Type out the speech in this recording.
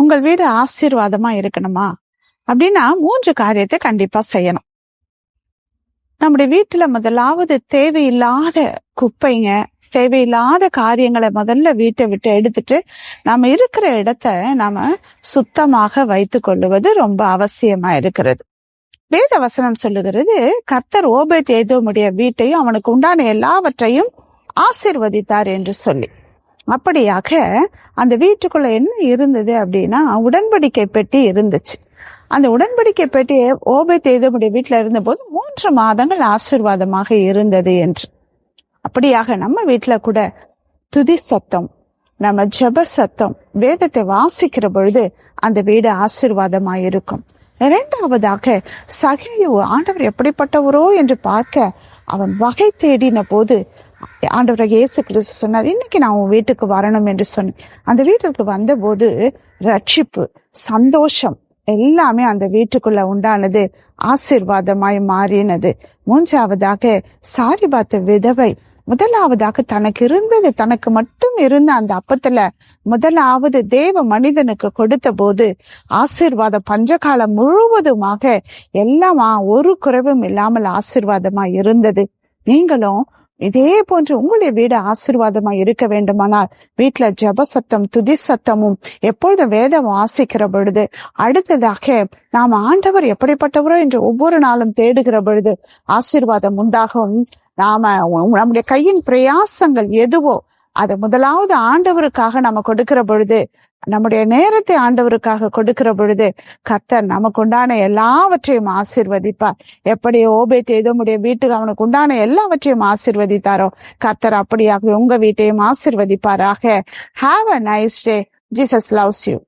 உங்கள் வீடு ஆசீர்வாதமா இருக்கணுமா அப்படின்னா 3 காரியத்தை கண்டிப்பா செய்யணும். நம்முடைய வீட்டுல முதலாவது தேவையில்லாத குப்பைங்க, தேவையில்லாத காரியங்களை முதல்ல வீட்டை விட்டு எடுத்துட்டு நாம இருக்கிற இடத்த நாம சுத்தமாக வைத்து கொள்ளுவது ரொம்ப அவசியமா இருக்கிறது. வேத வசனம் சொல்லுகிறது, கர்த்தர் ஓபேத் ஏதோமுடைய வீட்டையும் அவனுக்கு உண்டான எல்லாவற்றையும் ஆசீர்வதித்தார் என்று சொல்லி. அப்படியாக அந்த வீட்டுக்குள்ள என்ன இருந்தது அப்படின்னா உடன்படிக்கை பெட்டி இருந்துச்சு. அந்த உடன்படிக்கை பெட்டி ஓபேத் ஏதோமுடைய வீட்டுல இருந்த போது 3 மாதங்கள் ஆசீர்வாதமாக இருந்தது என்று. அப்படியாக நம்ம வீட்டுல கூட துதி சத்தம், நம்ம ஜெப சத்தம், வேதத்தை வாசிக்கிற பொழுது அந்த வீடு ஆசீர்வாதமாய் இருக்கும். 2வதாக சகேயு ஆண்டவர் எப்படிப்பட்டவரோ என்று பார்க்க அவன் வகை தேடின போது ஆண்டவர் இயேசு கிறிஸ்து சொன்னார், இன்னைக்கு நான் உன் வீட்டுக்கு வரணும் என்று சொன்னேன். அந்த வீட்டுக்கு வந்த போது ரட்சிப்பு, சந்தோஷம் எல்லாமே அந்த வீட்டுக்குள்ள உண்டானது, ஆசீர்வாதமாய் மாறினது. 3வதாக சாரிபாத் விதவை முதலாவதாக தனக்கு மட்டும் இருந்த அந்த அப்பத்துல முதலாவது தேவ மனிதனுக்கு கொடுத்த போது ஆசீர்வாத பஞ்சகாலம் முழுவதுமாக எல்லாமா ஒரு குறைவும் இல்லாமல் ஆசீர்வாதமா இருந்தது. நீங்களும் இதே போன்று உங்களுடைய வீடு ஆசீர்வாதமா இருக்க வேண்டுமானால் வீட்டுல ஜெப சத்தம், துதி சத்தமும் எப்பொழுதும் வேதம் வாசிக்கிற பொழுது, அடுத்ததாக நாம் ஆண்டவர் எப்படிப்பட்டவரோ என்று ஒவ்வொரு நாளும் தேடுகிற பொழுது ஆசீர்வாதம் உண்டாகும். நம்முடைய கையின் பிரயாசங்கள் எதுவோ அதை முதலாவது ஆண்டவருக்காக நம்ம கொடுக்கிற பொழுது, நம்முடைய நேரத்தை ஆண்டவருக்காக கொடுக்கிற பொழுது கர்த்தர் நமக்கு உண்டான எல்லாவற்றையும் ஆசீர்வதிப்பார். எப்படி ஓபேத் ஏதோமுடைய வீட்டுக்கு அவனுக்கு உண்டான எல்லாவற்றையும் ஆசீர்வதித்தாரோ கர்த்தர் அப்படியாக உங்க வீட்டையும் ஆசீர்வதிப்பாராக. Have a nice day. Jesus loves you.